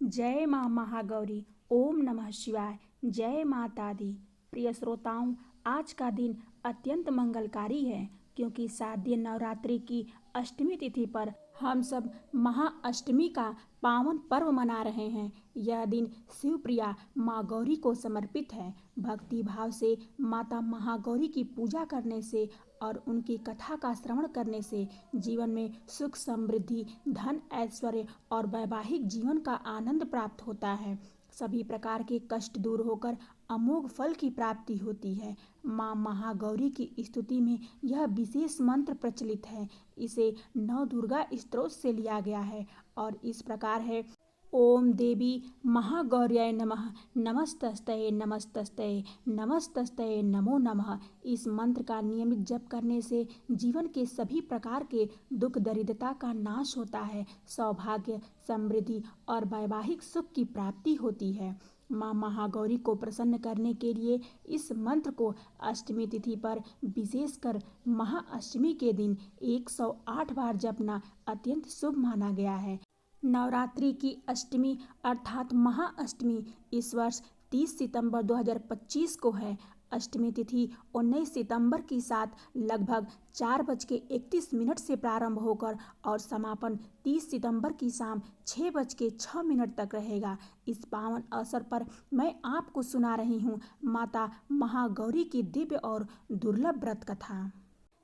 जय माँ महागौरी। ओम नमः शिवाय। जय माता दी। प्रिय श्रोताओं, आज का दिन अत्यंत मंगलकारी है क्योंकि शारदीय नवरात्रि की अष्टमी तिथि पर हम सब महाअष्टमी का पावन पर्व मना रहे हैं। यह दिन शिवप्रिया माँ गौरी को समर्पित है। भक्ति भाव से माता महागौरी की पूजा करने से और उनकी कथा का श्रवण करने से जीवन में सुख समृद्धि, धन ऐश्वर्य और वैवाहिक जीवन का आनंद प्राप्त होता है। सभी प्रकार के कष्ट दूर होकर अमोघ फल की प्राप्ति होती है। माँ महागौरी की स्तुति में यह विशेष मंत्र प्रचलित है। इसे नव दुर्गा स्तोत्र से लिया गया है और इस प्रकार है। ओम देवी महागौर्याय नमः। नमस्तस्तये नमस्तस्तये नमस्तस्तये नमो नमः। इस मंत्र का नियमित जप करने से जीवन के सभी प्रकार के दुख दरिद्रता का नाश होता है, सौभाग्य, समृद्धि और वैवाहिक सुख की प्राप्ति होती है। माँ महागौरी को प्रसन्न करने के लिए इस मंत्र को अष्टमी तिथि पर, विशेषकर महाअष्टमी के दिन 108 बार जपना अत्यंत शुभ माना गया है। नवरात्रि की अष्टमी अर्थात महाअष्टमी इस वर्ष 30 सितंबर 2025 को है। अष्टमी तिथि 19 सितंबर की साथ लगभग 4:31 से प्रारंभ होकर और समापन 30 सितंबर की शाम 6:06 तक रहेगा। इस पावन अवसर पर मैं आपको सुना रही हूँ माता महागौरी की दिव्य और दुर्लभ व्रत कथा,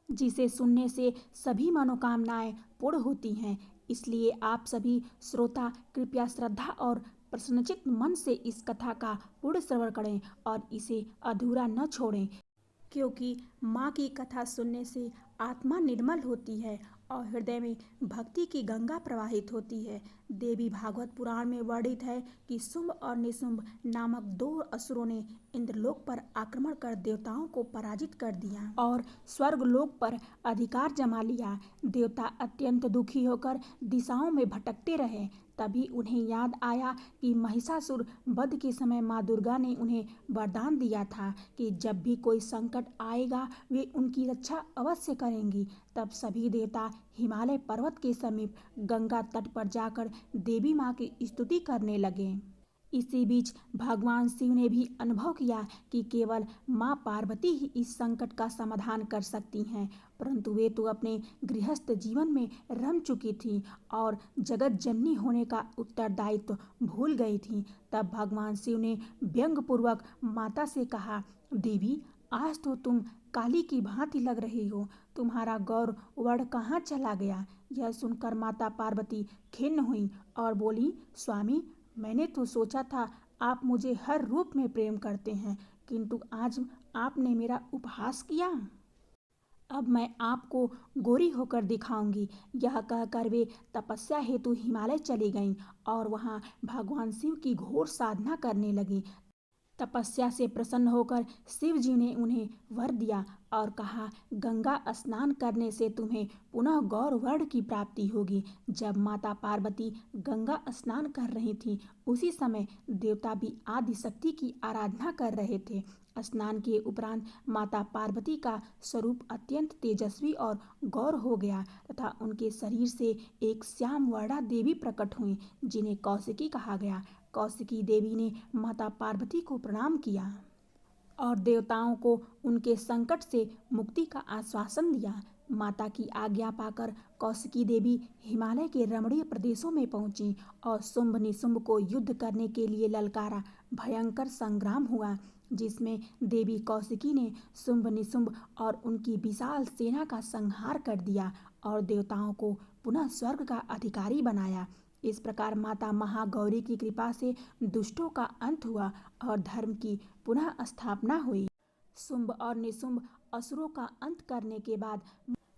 जिसे सुनने से सभी मनोकामनाएं पूर्ण होती हैं। इसलिए आप सभी श्रोता कृपया श्रद्धा और प्रसन्नचित्त मन से इस कथा का पूर्ण श्रवण करें और इसे अधूरा न छोड़ें, क्योंकि माँ की कथा सुनने से आत्मा निर्मल होती है और हृदय में भक्ति की गंगा प्रवाहित होती है। देवी भागवत पुराण में वर्णित है कि शुंभ और निशुंभ नामक 2 असुरों ने इंद्रलोक पर आक्रमण कर देवताओं को पराजित कर दिया और स्वर्गलोक पर अधिकार जमा लिया। देवता अत्यंत दुखी होकर दिशाओं में भटकते रहे। तभी उन्हें याद आया कि महिषासुर वध के समय माँ दुर्गा ने उन्हें वरदान दिया था कि जब भी कोई संकट आएगा वे उनकी रक्षा अवश्य करेंगी। तब सभी देवता हिमालय पर्वत के समीप गंगा तट पर जाकर देवी माँ की स्तुति करने लगे। इसी बीच भगवान शिव ने भी अनुभव किया कि केवल माँ पार्वती ही इस संकट का समाधान कर सकती हैं, परंतु वे तो अपने गृहस्थ जीवन में रम चुकी थीं और जगत जननी होने का उत्तरदायित्व भूल गई थीं। तब भगवान शिव ने व्यंग्यपूर्वक माता से कहा, देवी, आज तो तुम काली की भांति लग रही हो, तुम्हारा गौर वर्ण कहाँ चला गया? यह सुनकर माता पार्वती खिन्न हुई और बोली, स्वामी, मैंने तो सोचा था आप मुझे हर रूप में प्रेम करते हैं, किंतु आज आपने मेरा उपहास किया। अब मैं आपको गोरी होकर दिखाऊंगी। यह कहकर वे तपस्या हेतु हिमालय चली गईं और वहां भगवान शिव की घोर साधना करने लगीं। तपस्या से प्रसन्न होकर शिव जी ने उन्हें वर दिया और कहा, गंगा स्नान करने से तुम्हें पुनः गौर वर्ण की प्राप्ति होगी। जब माता पार्वती गंगा स्नान कर रही थीं, उसी समय देवता भी आदिशक्ति की आराधना कर रहे थे। स्नान के उपरांत माता पार्वती का स्वरूप अत्यंत तेजस्वी और गौर हो गया तथा उनके शरीर से एक श्याम वर्णा देवी प्रकट हुई, जिन्हें कौशिकी कहा गया। कौशिकी देवी ने माता पार्वती को प्रणाम किया और देवताओं को उनके संकट से मुक्ति का आश्वासन दिया। माता की आज्ञा पाकर कौशिकी देवी हिमालय के रमणीय प्रदेशों में पहुंची और शुंभ निशुंभ को युद्ध करने के लिए ललकारा। भयंकर संग्राम हुआ, जिसमें देवी कौशिकी ने शुंभ निशुंभ और उनकी विशाल सेना का संहार कर दिया और देवताओं को पुनः स्वर्ग का अधिकारी बनाया। इस प्रकार माता महागौरी की कृपा से दुष्टों का अंत हुआ और धर्म की पुनः स्थापना हुई। शुंभ और निशुंभ असुरों का अंत करने के बाद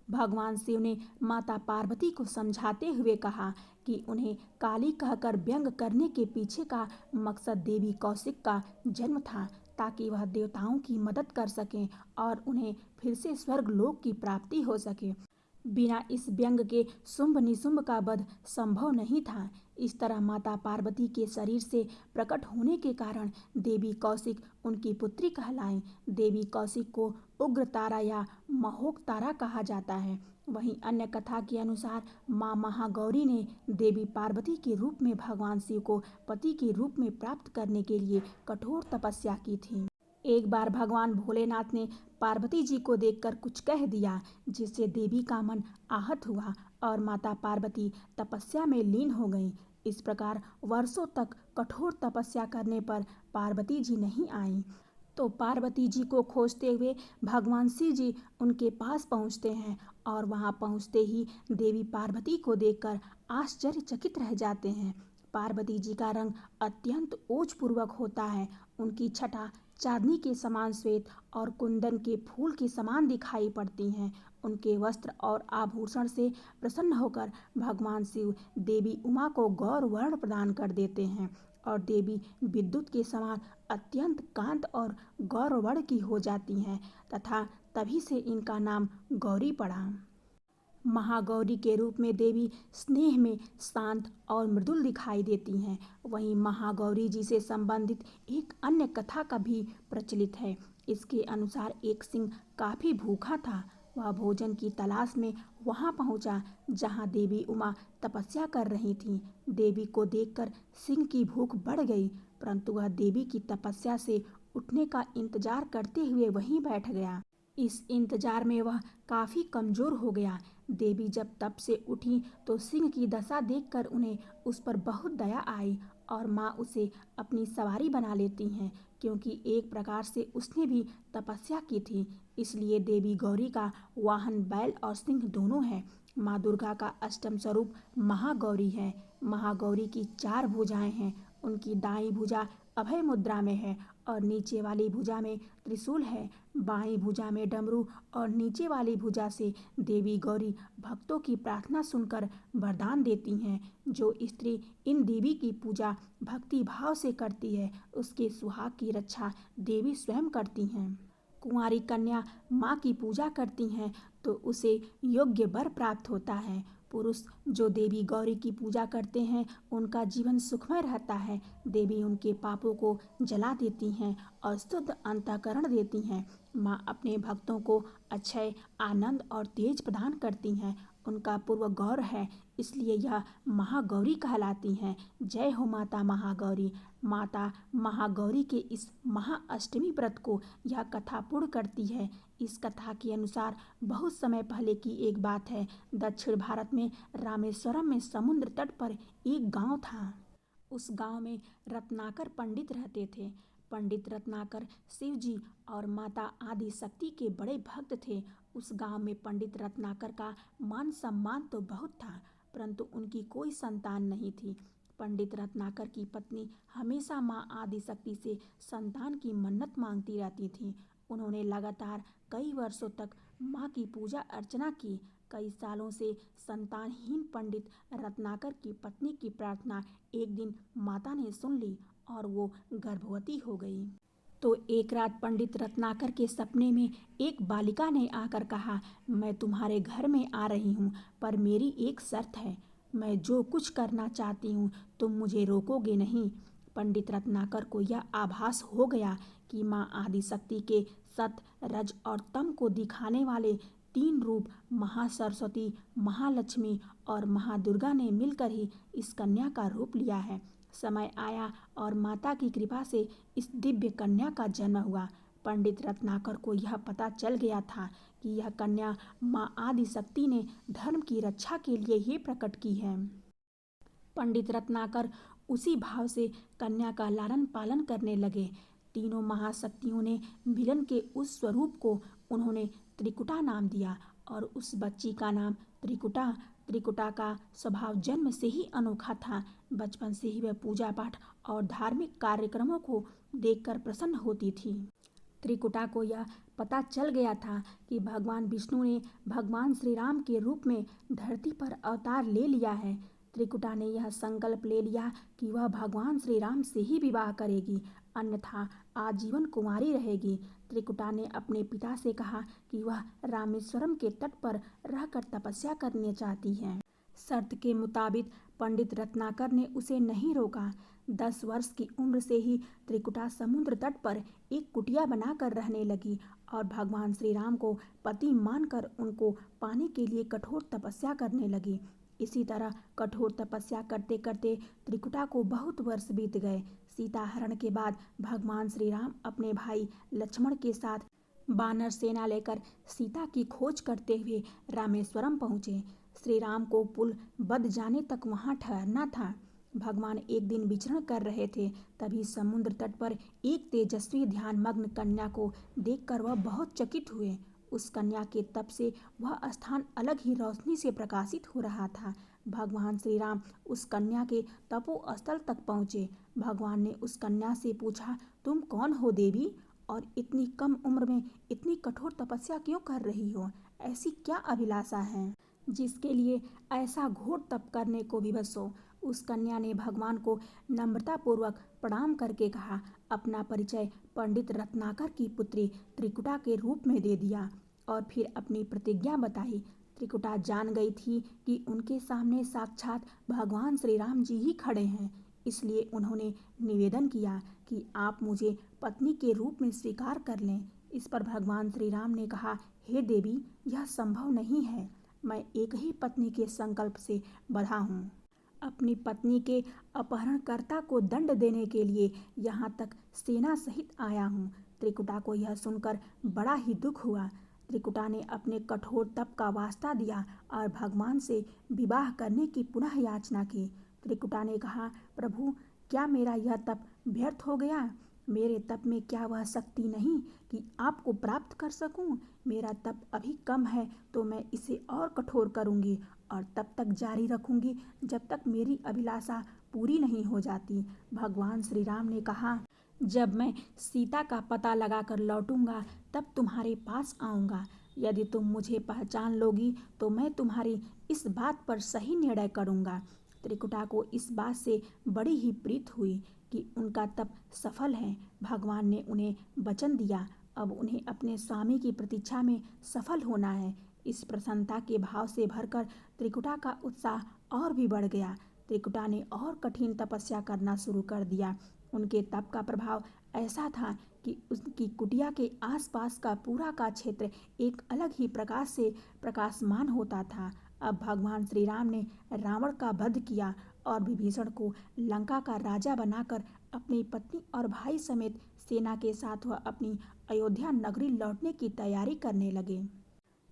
भगवान शिव ने माता पार्वती को समझाते हुए कहा कि उन्हें काली कहकर व्यंग करने के पीछे का मकसद देवी कौशिक का जन्म था, ताकि वह देवताओं की मदद कर सकें और उन्हें फिर से स्वर्ग लोक की प्राप्ति हो सके। बिना इस व्यंग के शुंभ निशुंभ का वध संभव नहीं था। इस तरह माता पार्वती के शरीर से प्रकट होने के कारण देवी कौशिक उनकी पुत्री कहलाएं। देवी कौशिक को उग्र तारा या महोक तारा कहा जाता है। वहीं अन्य कथा के अनुसार माँ महागौरी ने देवी पार्वती के रूप में भगवान शिव को पति के रूप में प्राप्त करने के लिए कठोर तपस्या की थी। एक बार भगवान भोलेनाथ ने पार्वती जी को देखकर कुछ कह दिया, जिससे देवी का मन आहत हुआ और माता पार्वती तपस्या में लीन हो गईं। इस प्रकार वर्षों तक कठोर तपस्या करने पर पार्वती जी नहीं आईं। तो पार्वती जी को खोजते हुए भगवान शिव जी उनके पास पहुंचते हैं और वहां पहुंचते ही देवी पार्वती को देखकर आश्चर्यचकित रह जाते हैं। पार्वती जी का रंग अत्यंत ओजपूर्वक होता है। उनकी छटा चांदनी के समान श्वेत और कुंदन के फूल के समान दिखाई पड़ती हैं। उनके वस्त्र और आभूषण से प्रसन्न होकर भगवान शिव देवी उमा को गौर वर्ण प्रदान कर देते हैं और देवी विद्युत के समान अत्यंत कांत और गौरवर्ण की हो जाती हैं तथा तभी से इनका नाम गौरी पड़ा। महागौरी के रूप में देवी स्नेह में शांत और मृदुल दिखाई देती हैं। वहीं महागौरी जी से संबंधित एक अन्य कथा का भी प्रचलित है। इसके अनुसार एक सिंह काफी भूखा था। वह भोजन की तलाश में वहां पहुंचा जहां देवी उमा तपस्या कर रही थीं। देवी को देखकर सिंह की भूख बढ़ गई, परंतु वह देवी की तपस्या से उठने का इंतजार करते हुए वहीं बैठ गया। इस इंतजार में वह काफी कमजोर हो गया। देवी जब तप से उठी तो सिंह की दशा देखकर उन्हें उस पर बहुत दया आई और माँ उसे अपनी सवारी बना लेती हैं, क्योंकि एक प्रकार से उसने भी तपस्या की थी। इसलिए देवी गौरी का वाहन बैल और सिंह दोनों है। माँ दुर्गा का अष्टम स्वरूप महागौरी है। महागौरी की 4 भुजाएं हैं। उनकी दाईं भुजा अभय मुद्रा में है और नीचे वाली भुजा में त्रिशूल है। बाईं भुजा में डमरू और नीचे वाली भुजा से देवी गौरी भक्तों की प्रार्थना सुनकर वरदान देती हैं। जो स्त्री इन देवी की पूजा भक्ति भाव से करती है, उसके सुहाग की रक्षा देवी स्वयं करती हैं। कुंवारी कन्या माँ की पूजा करती हैं तो उसे योग्य वर प्राप्त होता है। पुरुष जो देवी गौरी की पूजा करते हैं उनका जीवन सुखमय रहता है। देवी उनके पापों को जला देती हैं और शुद्ध अंतःकरण देती हैं। माँ अपने भक्तों को अक्षय आनंद और तेज प्रदान करती हैं। उनका पूर्व गौर है, इसलिए यह महागौरी कहलाती हैं। जय हो माता महागौरी। माता महागौरी के इस महाअष्टमी व्रत को यह कथा पूर्ण करती है। इस कथा के अनुसार बहुत समय पहले की एक बात है। दक्षिण भारत में रामेश्वरम में समुद्र तट पर एक गांव था। उस गांव में रत्नाकर पंडित रहते थे। पंडित रत्नाकर शिव जी और माता आदि शक्ति के बड़े भक्त थे। उस गांव में पंडित रत्नाकर का मान सम्मान तो बहुत था, परंतु उनकी कोई संतान नहीं थी। पंडित रत्नाकर की पत्नी हमेशा माँ आदि शक्ति से संतान की मन्नत मांगती रहती थी। उन्होंने लगातार कई वर्षों तक माँ की पूजा अर्चना की। कई सालों से संतानहीन पंडित रत्नाकर की पत्नी की प्रार्थना एक दिन माता ने सुन ली और वो गर्भवती हो गई। तो एक रात पंडित रत्नाकर के सपने में एक बालिका ने आकर कहा, मैं तुम्हारे घर में आ रही हूँ, पर मेरी एक शर्त है। मैं जो कुछ करना चाहती हूँ तुम मुझे रोकोगे नहीं। पंडित रत्नाकर को यह आभास हो गया कि माँ आदिशक्ति के सत रज और तम को दिखाने वाले 3 रूप महासरस्वती, महालक्ष्मी और महादुर्गा ने मिलकर ही इस कन्या का रूप लिया है। समय आया और माता की कृपा से इस दिव्य कन्या का जन्म हुआ। पंडित रत्नाकर को यह पता चल गया था कि यह कन्या माँ आदिशक्ति ने धर्म की रक्षा के लिए ही प्रकट की है। पंडित रत्नाकर उसी भाव से कन्या का लालन पालन करने लगे। तीनों महाशक्तियों ने मिलन के उस स्वरूप को उन्होंने त्रिकुटा नाम दिया और उस बच्ची का नाम त्रिकुटा। त्रिकुटा का स्वभाव जन्म से ही अनोखा था। बचपन से ही वह पूजा पाठ और धार्मिक कार्यक्रमों को देखकर प्रसन्न होती थी। त्रिकुटा को यह पता चल गया था कि भगवान विष्णु ने भगवान श्री राम के रूप में धरती पर अवतार ले लिया है। त्रिकुटा ने यह संकल्प ले लिया कि वह भगवान श्री राम से ही विवाह करेगी, अन्यथा आजीवन कुंवारी रहेगी। त्रिकुटा ने अपने पिता से कहा कि वह रामेश्वरम के तट पर रहकर तपस्या करनी चाहती है। शर्त के मुताबिक पंडित रत्नाकर ने उसे नहीं रोका। 10 वर्ष की उम्र से ही त्रिकुटा समुद्र तट पर एक कुटिया बनाकर रहने लगी और भगवान श्री राम को पति मानकर उनको पाने के लिए कठोर तपस्या करने लगी। इसी तरह कठोर तपस्या करते करते त्रिकुटा को बहुत वर्ष बीत गए। सीता हरण के बाद भगवान श्री राम अपने भाई लक्ष्मण के साथ वानर सेना लेकर सीता की खोज करते हुए रामेश्वरम पहुँचे। श्री राम को पुल बद जाने तक वहां ठहरना था। भगवान एक दिन विचरण कर रहे थे, तभी समुद्र तट पर एक तेजस्वी ध्यानमग्न कन्या को देखकर वह बहुत चकित हुए। उस कन्या के तप से वह स्थान अलग ही रोशनी से प्रकाशित हो रहा था। भगवान श्री राम उस कन्या के तपोस्थल तक पहुँचे। भगवान ने उस कन्या से पूछा, तुम कौन हो देवी, और इतनी कम उम्र में इतनी कठोर तपस्या क्यों कर रही हो? ऐसी क्या अभिलाषा है जिसके लिए ऐसा घोर तप करने को विवश हो? उस कन्या ने भगवान को नम्रतापूर्वक प्रणाम करके कहा, अपना परिचय पंडित रत्नाकर की पुत्री त्रिकुटा के रूप में दे दिया और फिर अपनी प्रतिज्ञा बताई। त्रिकुटा जान गई थी कि उनके सामने साक्षात भगवान श्री राम जी ही खड़े हैं, इसलिए उन्होंने निवेदन किया कि आप मुझे पत्नी के रूप में स्वीकार कर लें। इस पर भगवान श्री राम ने कहा, हे देवी, यह संभव नहीं है। मैं एक ही पत्नी के संकल्प से बंधा हूँ। अपनी पत्नी के अपहरणकर्ता को दंड देने के लिए यहाँ तक सेना सहित आया हूँ। त्रिकुटा को यह सुनकर बड़ा ही दुख हुआ। त्रिकुटा ने अपने कठोर तप का वास्ता दिया और भगवान से विवाह करने की पुनः याचना की। त्रिकुटा ने कहा, प्रभु, क्या मेरा यह तप व्यर्थ हो गया? मेरे तप में क्या वह शक्ति नहीं कि आपको प्राप्त कर सकूं? मेरा तप अभी कम है तो मैं इसे और कठोर करूंगी और तब तक जारी रखूंगी जब तक मेरी अभिलाषा पूरी नहीं हो जाती। भगवान श्री राम ने कहा, जब मैं सीता का पता लगाकर लौटूंगा तब तुम्हारे पास आऊंगा। यदि तुम मुझे पहचान लोगी तो मैं तुम्हारी इस बात पर सही निर्णय करूंगा। त्रिकुटा को इस बात से बड़ी ही प्रीत हुई कि उनका तप सफल है। भगवान ने उन्हें वचन दिया, अब उन्हें अपने स्वामी की प्रतीक्षा में सफल होना है। इस प्रसन्नता के भाव से भरकर त्रिकुटा का उत्साह और भी बढ़ गया। त्रिकुटा ने और कठिन तपस्या करना शुरू कर दिया। उनके तप का प्रभाव ऐसा था कि उसकी कुटिया के आसपास का पूरा का क्षेत्र एक अलग ही प्रकाश से प्रकाशमान होता था। अब भगवान श्री राम ने रावण का वध किया और विभीषण को लंका का राजा बनाकर अपनी पत्नी और भाई समेत सेना के साथ वह अपनी अयोध्या नगरी लौटने की तैयारी करने लगे।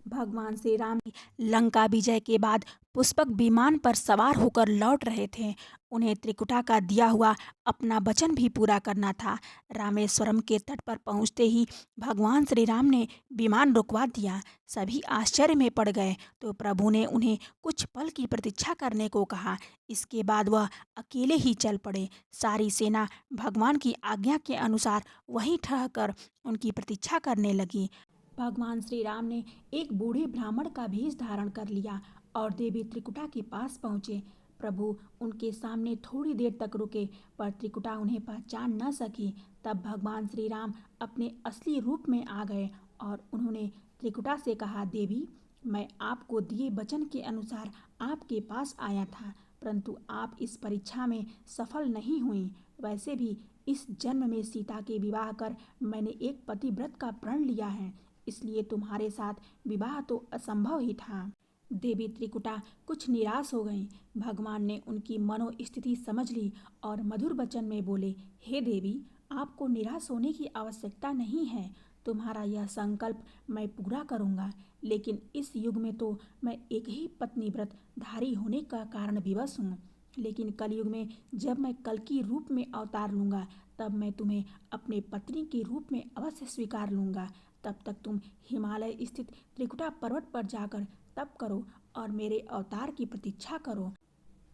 भगवान श्री राम लंका विजय के बाद पुष्पक विमान पर सवार होकर लौट रहे थे। उन्हें त्रिकुटा का दिया हुआ अपना वचन भी पूरा करना था। रामेश्वरम के तट पर पहुंचते ही भगवान श्री राम ने विमान रुकवा दिया। सभी आश्चर्य में पड़ गए तो प्रभु ने उन्हें कुछ पल की प्रतीक्षा करने को कहा। इसके बाद वह अकेले ही चल पड़े। सारी सेना भगवान की आज्ञा के अनुसार वहीं ठहरकर उनकी प्रतीक्षा करने लगी। भगवान श्री राम ने एक बूढ़े ब्राह्मण का भेष धारण कर लिया और देवी त्रिकुटा के पास पहुँचे। प्रभु उनके सामने थोड़ी देर तक रुके पर त्रिकुटा उन्हें पहचान न सकी। तब भगवान श्री राम अपने असली रूप में आ गए और उन्होंने त्रिकुटा से कहा, देवी, मैं आपको दिए वचन के अनुसार आपके पास आया था, परंतु आप इस परीक्षा में सफल नहीं हुई। वैसे भी इस जन्म में सीता के विवाह कर मैंने एक पतिव्रत का प्रण लिया है, इसलिए तुम्हारे साथ विवाह तो असंभव ही था। देवी त्रिकुटा कुछ निराश हो गईं। भगवान ने उनकी मनोस्थिति समझ ली और मधुर वचन में बोले, हे देवी, आपको निराश होने की आवश्यकता नहीं है। तुम्हारा यह संकल्प मैं पूरा करूंगा, लेकिन इस युग में तो मैं एक ही पत्नी व्रत धारी होने का कारण विवश हूँ। लेकिन कलयुग में जब मैं कल्कि रूप में अवतार लूँगा तब मैं तुम्हें अपने पत्नी के रूप में अवश्य स्वीकार लूँगा। तब तक तुम हिमालय स्थित त्रिकुटा पर्वत पर जाकर तप करो और मेरे अवतार की प्रतीक्षा करो।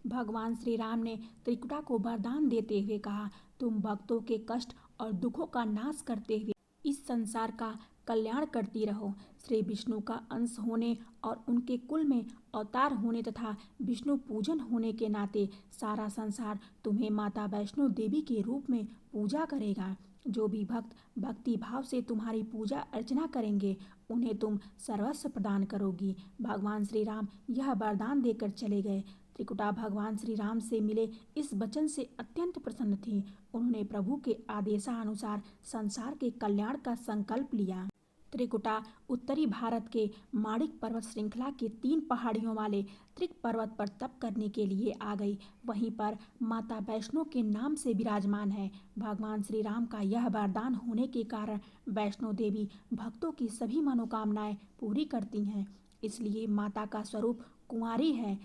भगवान श्री राम ने त्रिकुटा को वरदान देते हुए कहा, तुम भक्तों के कष्ट और दुखों का नाश करते हुए इस संसार का कल्याण करती रहो। श्री विष्णु का अंश होने और उनके कुल में अवतार होने तथा विष्णु पूजन होने के नाते सारा संसार तुम्हें माता वैष्णो देवी के रूप में पूजा करेगा। जो भी भक्त भक्ति भाव से तुम्हारी पूजा अर्चना करेंगे उन्हें तुम सर्वस्व प्रदान करोगी। भगवान श्री राम यह वरदान देकर चले गए। त्रिकुटा भगवान श्री राम से मिले इस वचन से अत्यंत प्रसन्न थी। उन्होंने प्रभु के आदेशानुसार संसार के कल्याण का संकल्प लिया। त्रिकुटा उत्तरी भारत के माणिक पर्वत श्रृंखला के 3 पहाड़ियों वाले त्रिक पर्वत पर तप करने के लिए आ गई। वहीं पर माता वैष्णो के नाम से विराजमान है। भगवान श्री राम का यह वरदान होने के कारण वैष्णो देवी भक्तों की सभी मनोकामनाएं पूरी करती हैं। इसलिए माता का स्वरूप कुंवारी है।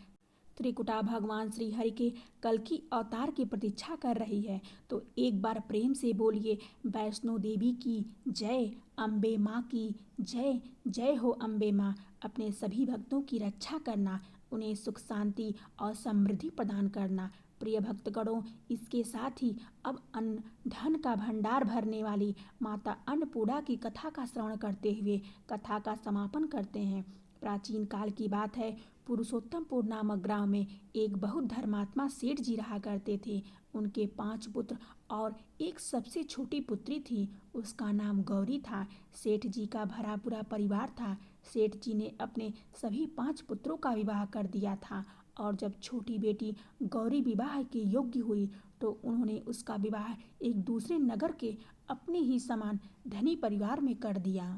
त्रिकुटा भगवान श्री हरि के कल्कि अवतार की प्रतीक्षा कर रही है। तो एक बार प्रेम से बोलिए, वैष्णो देवी की जय, अम्बे माँ की जय। जय हो अम्बे माँ। अपने सभी भक्तों की रक्षा करना, उन्हें सुख शांति और समृद्धि प्रदान करना। प्रिय भक्तगणों, इसके साथ ही अब अन्न धन का भंडार भरने वाली माता अन्नपूर्णा की कथा का श्रवण करते हुए कथा का समापन करते हैं। प्राचीन काल की बात है। पुरुषोत्तमपुर नामक गांव में एक बहुत धर्मात्मा सेठ जी रहा करते थे। उनके 5 पुत्र और एक सबसे छोटी पुत्री थी। उसका नाम गौरी था। सेठ जी का भरा पूरा परिवार था। सेठ जी ने अपने सभी 5 पुत्रों का विवाह कर दिया था और जब छोटी बेटी गौरी विवाह के योग्य हुई तो उन्होंने उसका विवाह एक दूसरे नगर के अपने ही समान धनी परिवार में कर दिया।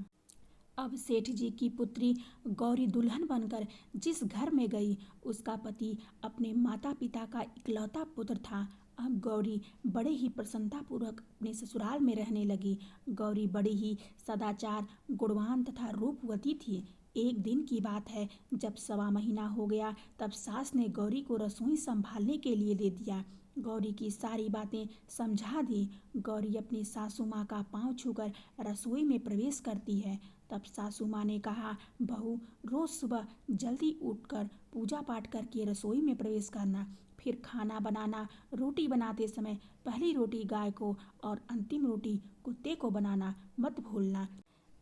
अब सेठ जी की पुत्री गौरी दुल्हन बनकर जिस घर में गई, उसका पति अपने माता पिता का इकलौता पुत्र था। अब गौरी बड़े ही प्रसन्नतापूर्वक अपने ससुराल में रहने लगी। गौरी बड़ी ही सदाचार, गुणवान तथा रूपवती थी। एक दिन की बात है, जब 1.25 महीना हो गया तब सास ने गौरी को रसोई संभालने के लिए दे दिया। गौरी की सारी बातें समझा दी। गौरी अपनी सासू माँ का पाँव छूकर रसोई में प्रवेश करती है। तब सासू माँ ने कहा, बहू रोज सुबह जल्दी उठकर पूजा पाठ करके रसोई में प्रवेश करना, फिर खाना बनाना। रोटी बनाते समय पहली रोटी गाय को और अंतिम रोटी कुत्ते को बनाना मत भूलना।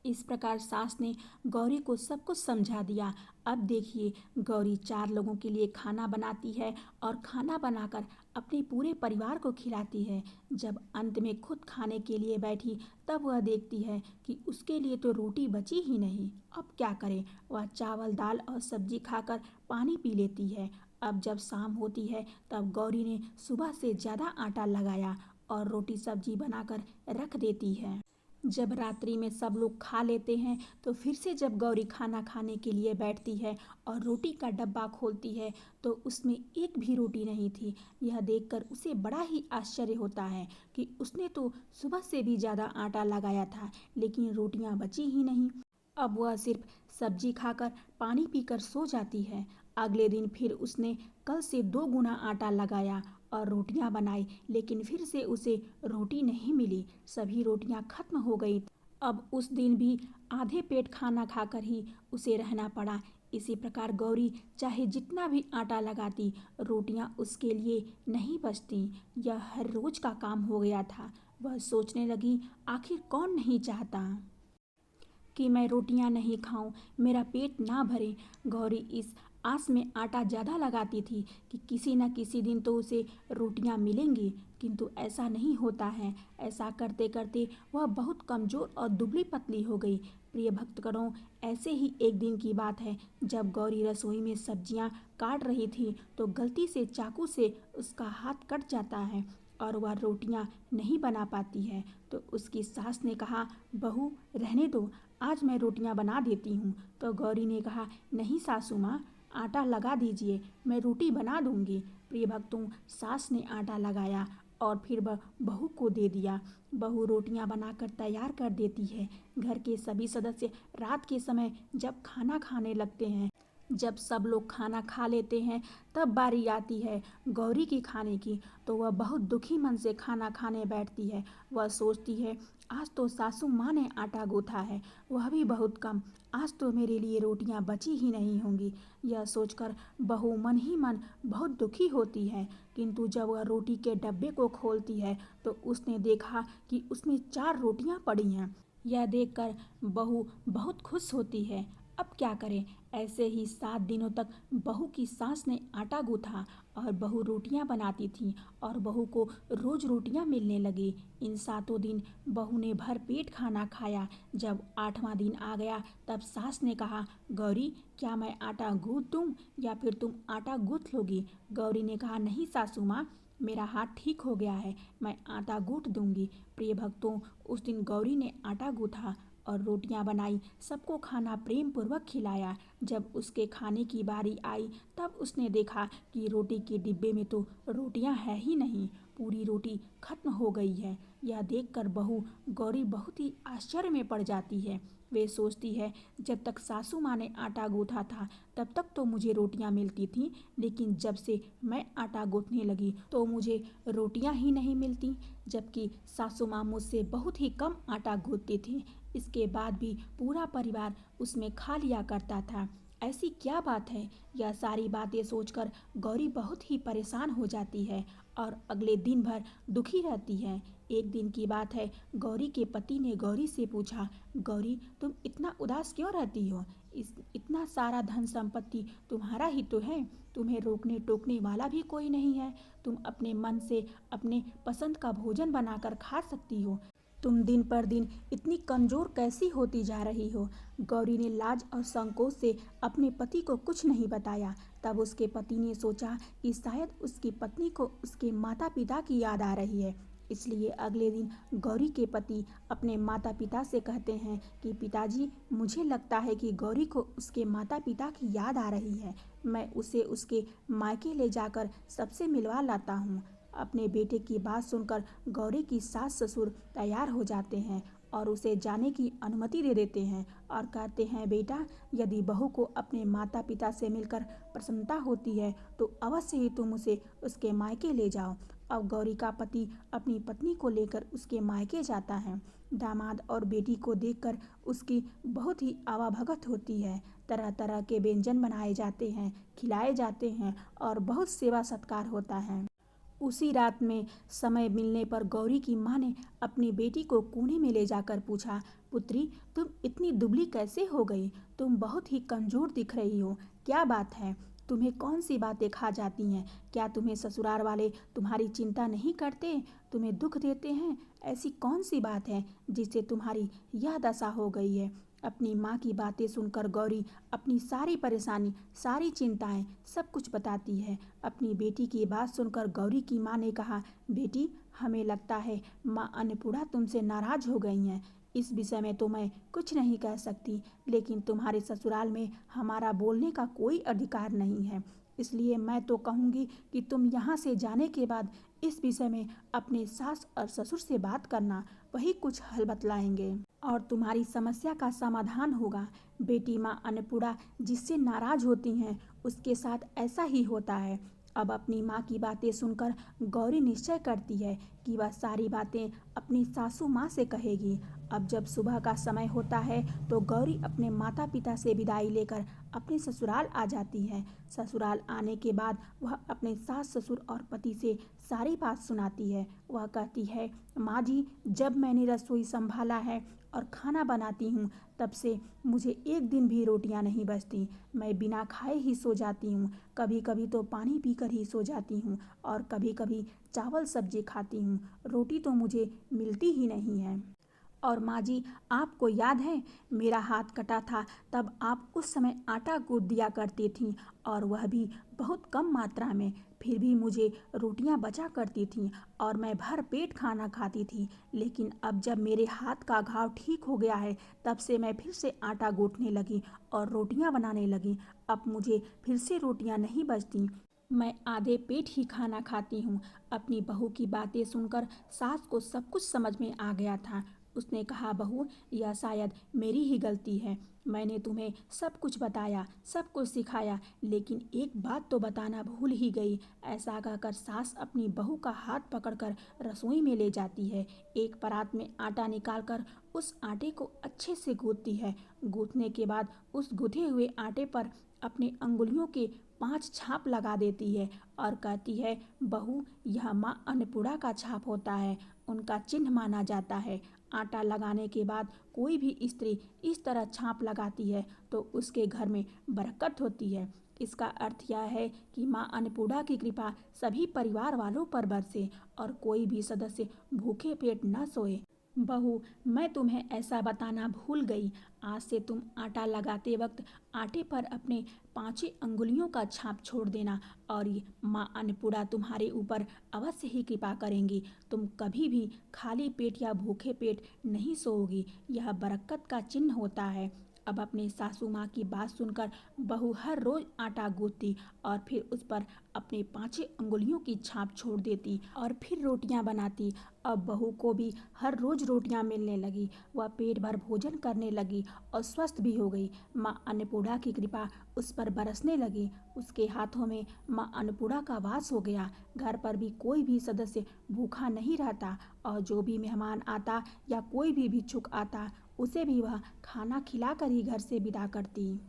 इस प्रकार सास ने गौरी को सब कुछ समझा दिया। अब देखिए, गौरी 4 लोगों के लिए खाना बनाती है और खाना बनाकर अपने पूरे परिवार को खिलाती है। जब अंत में खुद खाने के लिए बैठी तब वह देखती है कि उसके लिए तो रोटी बची ही नहीं। अब क्या करे? वह चावल दाल और सब्जी खाकर पानी पी लेती है। अब जब शाम होती है तब गौरी ने सुबह से ज़्यादा आटा लगाया और रोटी सब्जी बनाकर रख देती है। जब रात्रि में सब लोग खा लेते हैं तो फिर से जब गौरी खाना खाने के लिए बैठती है और रोटी का डब्बा खोलती है तो उसमें एक भी रोटी नहीं थी। यह देखकर उसे बड़ा ही आश्चर्य होता है कि उसने तो सुबह से भी ज़्यादा आटा लगाया था, लेकिन रोटियां बची ही नहीं। अब वह सिर्फ सब्जी खाकर पानी पीकर सो जाती है। अगले दिन फिर उसने कल से 2 गुना आटा लगाया और रोटियां बनाई, लेकिन फिर से उसे रोटी नहीं मिली। सभी रोटियां खत्म हो गई। अब उस दिन भी आधे पेट खाना खाकर ही उसे रहना पड़ा। इसी प्रकार गौरी चाहे जितना भी आटा लगाती, रोटियां उसके लिए नहीं बचती। यह हर रोज का काम हो गया था। वह सोचने लगी, आखिर कौन नहीं चाहता कि मैं रोटियां नहीं खाऊं, मेरा पेट ना भरे। गौरी इस आस में आटा ज़्यादा लगाती थी कि किसी न किसी दिन तो उसे रोटियां मिलेंगी, किंतु ऐसा नहीं होता है। ऐसा करते करते वह बहुत कमज़ोर और दुबली पतली हो गई। प्रिय भक्तगणों, ऐसे ही एक दिन की बात है, जब गौरी रसोई में सब्जियां काट रही थी तो गलती से चाकू से उसका हाथ कट जाता है और वह रोटियां नहीं बना पाती है। तो उसकी सास ने कहा, बहू रहने दो, आज मैं रोटियां बना देती हूँ। तो गौरी ने कहा, नहीं सासू माँ, आटा लगा दीजिए, मैं रोटी बना दूंगी। प्रिय भक्तों, सास ने आटा लगाया और फिर वह बहू को दे दिया। बहू रोटियां बनाकर तैयार कर देती है। घर के सभी सदस्य रात के समय जब खाना खाने लगते हैं, जब सब लोग खाना खा लेते हैं, तब बारी आती है गौरी की खाने की। तो वह बहुत दुखी मन से खाना खाने बैठती है। वह सोचती है, आज तो सासू माँ ने आटा गूँथा है, वह भी बहुत कम। आज तो मेरे लिए रोटियां बची ही नहीं होंगी। यह सोचकर बहू मन ही मन बहुत दुखी होती है। किंतु जब वह रोटी के डब्बे को खोलती है तो उसने देखा कि उसमें 4 रोटियां पड़ी हैं। यह देखकर बहू बहुत खुश होती है। अब क्या करें। ऐसे ही 7 दिनों तक बहू की सास ने आटा गूंथा और बहू रोटियां बनाती थी और बहू को रोज रोटियां मिलने लगी। इन 7 दिन बहू ने भर पेट खाना खाया। जब 8वां दिन आ गया तब सास ने कहा, गौरी क्या मैं आटा गूंथ दूं या फिर तुम आटा गूंथ लोगी। गौरी ने कहा, नहीं सासू माँ, मेरा हाथ ठीक हो गया है, मैं आटा गूंथ दूंगी। प्रिय भक्तों, उस दिन गौरी ने आटा गूंथा और रोटियां बनाई, सबको खाना प्रेम पूर्वक खिलाया। जब उसके खाने की बारी आई तब उसने देखा कि रोटी के डिब्बे में तो रोटियां है ही नहीं, पूरी रोटी खत्म हो गई है। यह देखकर बहू गौरी बहुत ही आश्चर्य में पड़ जाती है। वे सोचती है, जब तक सासू माँ ने आटा गूंथा था तब तक तो मुझे रोटियां मिलती थीं, लेकिन जब से मैं आटा गूंथने लगी तो मुझे रोटियां ही नहीं मिलती, जबकि सासू माँ मुझसे बहुत ही कम आटा गूंथती थी। इसके बाद भी पूरा परिवार उसमें खा लिया करता था। ऐसी क्या बात है। यह सारी बातें सोचकर गौरी बहुत ही परेशान हो जाती है और अगले दिन भर दुखी रहती है। एक दिन की बात है, गौरी के पति ने गौरी से पूछा, गौरी तुम इतना उदास क्यों रहती हो। इतना सारा धन संपत्ति तुम्हारा ही तो है, तुम्हें रोकने टोकने वाला भी कोई नहीं है। तुम अपने मन से अपने पसंद का भोजन बनाकर खा सकती हो। तुम दिन पर दिन इतनी कमजोर कैसी होती जा रही हो। गौरी ने लाज और संकोच से अपने पति को कुछ नहीं बताया। तब उसके पति ने सोचा कि शायद उसकी पत्नी को उसके माता पिता की याद आ रही है। इसलिए अगले दिन गौरी के पति अपने माता पिता से कहते हैं कि पिताजी, मुझे लगता है कि गौरी को उसके माता पिता की याद आ रही है, मैं उसे उसके मायके ले जाकर सबसे मिलवा लाता हूँ। अपने बेटे की बात सुनकर गौरी की सास ससुर तैयार हो जाते हैं और उसे जाने की अनुमति दे देते हैं और कहते हैं, बेटा, यदि बहू को अपने माता पिता से मिलकर प्रसन्नता होती है तो अवश्य ही तुम उसे उसके मायके ले जाओ। अब गौरी का पति अपनी पत्नी को लेकर उसके मायके जाता है। दामाद और बेटी को देखकर उसकी बहुत ही आवाभगत होती है। तरह तरह के व्यंजन बनाए जाते हैं, खिलाए जाते हैं और बहुत सेवा सत्कार होता है। उसी रात में समय मिलने पर गौरी की माँ ने अपनी बेटी को कोने में ले जाकर पूछा, पुत्री, तुम इतनी दुबली कैसे हो गई। तुम बहुत ही कमजोर दिख रही हो, क्या बात है। तुम्हें कौन सी बातें खा जाती हैं। क्या तुम्हें ससुराल वाले तुम्हारी चिंता नहीं करते, तुम्हें दुख देते हैं। ऐसी कौन सी बात है जिससे तुम्हारी यह दशा हो गई है। अपनी माँ की बातें सुनकर गौरी अपनी सारी परेशानी, सारी चिंताएं, सब कुछ बताती है। अपनी बेटी की बात सुनकर गौरी की माँ ने कहा, बेटी, हमें लगता है माँ अन्नपूर्णा तुमसे नाराज हो गई हैं। इस विषय में तो मैं कुछ नहीं कह सकती, लेकिन तुम्हारे ससुराल में हमारा बोलने का कोई अधिकार नहीं है। इसलिए मैं तो कहूँगी कि तुम यहाँ से जाने के बाद इस विषय में अपने सास और ससुर से बात करना, वही कुछ हल बतलाएंगे और तुम्हारी समस्या का समाधान होगा। बेटी, माँ अन्नपूर्णा जिससे नाराज होती हैं उसके साथ ऐसा ही होता है। अब अपनी माँ की बातें सुनकर गौरी निश्चय करती है कि वह सारी बातें अपनी सासू माँ से कहेगी। अब जब सुबह का समय होता है तो गौरी अपने माता पिता से विदाई लेकर अपने ससुराल आ जाती है। ससुराल आने के बाद वह अपने सास ससुर और पति से सारी बात सुनाती है। वह कहती है, माँ जी, जब मैंने रसोई संभाला है और खाना बनाती हूँ तब से मुझे एक दिन भी रोटियाँ नहीं बचती। मैं बिना खाए ही सो जाती हूँ, कभी कभी तो पानी पीकर ही सो जाती हूँ और कभी कभी चावल सब्जी खाती हूँ, रोटी तो मुझे मिलती ही नहीं है। और माँ जी, आपको याद है मेरा हाथ कटा था तब आप उस समय आटा गूंथ दिया करती थीं और वह भी बहुत कम मात्रा में, फिर भी मुझे रोटियां बचा करती थीं और मैं भर पेट खाना खाती थी। लेकिन अब जब मेरे हाथ का घाव ठीक हो गया है तब से मैं फिर से आटा गूंथने लगी और रोटियां बनाने लगी। अब मुझे फिर से रोटियां नहीं बचती, मैं आधे पेट ही खाना खाती हूँ। अपनी बहू की बातें सुनकर सास को सब कुछ समझ में आ गया था। उसने कहा, बहू, यह शायद मेरी ही गलती है। मैंने तुम्हें सब कुछ बताया, सब कुछ सिखाया, लेकिन एक बात तो बताना भूल ही गई। ऐसा कहकर सास अपनी बहू का हाथ पकड़कर रसोई में ले जाती है। एक परात में आटा निकालकर उस आटे को अच्छे से गूंथती है। गूंथने के बाद उस गूंथे हुए आटे पर अपने अंगुलियों के 5 छाप लगा देती है और कहती है, बहू, यह माँ अन्नपूर्णा का छाप होता है, उनका चिन्ह माना जाता है। आटा लगाने के बाद कोई भी स्त्री इस तरह छाप लगाती है तो उसके घर में बरकत होती है। इसका अर्थ यह है कि माँ अन्नपूर्णा की कृपा सभी परिवार वालों पर बरसे और कोई भी सदस्य भूखे पेट न सोए। बहू, मैं तुम्हें ऐसा बताना भूल गई। आज से तुम आटा लगाते वक्त आटे पर अपने 5 अंगुलियों का छाप छोड़ देना और ये माँ अन्नपूर्णा तुम्हारे ऊपर अवश्य ही कृपा करेंगी। तुम कभी भी खाली पेट या भूखे पेट नहीं सोओगी। यह बरकत का चिन्ह होता है। अब अपने सासू माँ की बात सुनकर बहू हर रोज आटा गूंथती और फिर उस पर अपने 5 अंगुलियों की छाप छोड़ देती और फिर रोटियां बनाती। अब बहू को भी हर रोज रोटियां मिलने लगी। वह पेट भर भोजन करने लगी और स्वस्थ भी हो गई। माँ अन्नपूर्णा की कृपा उस पर बरसने लगी। उसके हाथों में माँ अन्नपूर्णा का वास हो गया। घर पर भी कोई भी सदस्य भूखा नहीं रहता और जो भी मेहमान आता या कोई भी भिक्षुक आता उसे भी वह खाना खिलाकर ही घर से विदा करती।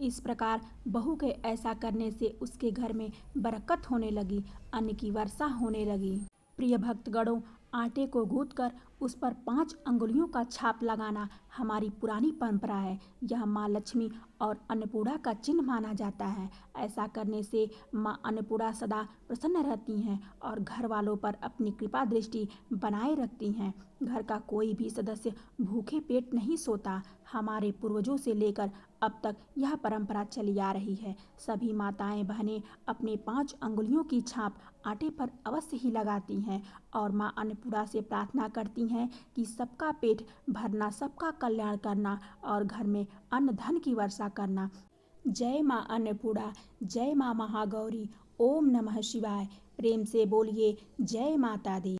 इस प्रकार बहू के ऐसा करने से उसके घर में बरकत होने लगी, अन्न की वर्षा होने लगी। प्रिय भक्तगणों, आटे को गूंथकर उस पर 5 अंगुलियों का छाप लगाना हमारी पुरानी परंपरा है। यह माँ लक्ष्मी और अन्नपूर्णा का चिन्ह माना जाता है। ऐसा करने से माँ अन्नपूर्णा सदा प्रसन्न रहती हैं और घर वालों पर अपनी कृपा दृष्टि बनाए रखती हैं। घर का कोई भी सदस्य भूखे पेट नहीं सोता। हमारे पूर्वजों से लेकर अब तक यह परंपरा चली आ रही है। सभी माताएं बहनें अपने 5 अंगुलियों की छाप आटे पर अवश्य ही लगाती हैं और माँ अन्नपूर्णा से प्रार्थना करती हैं कि सबका पेट भरना, सबका कल्याण करना और घर में अन्न धन की वर्षा करना। जय माँ अन्नपूर्णा, जय माँ महागौरी। ओम नमः शिवाय। प्रेम से बोलिए जय माता दी।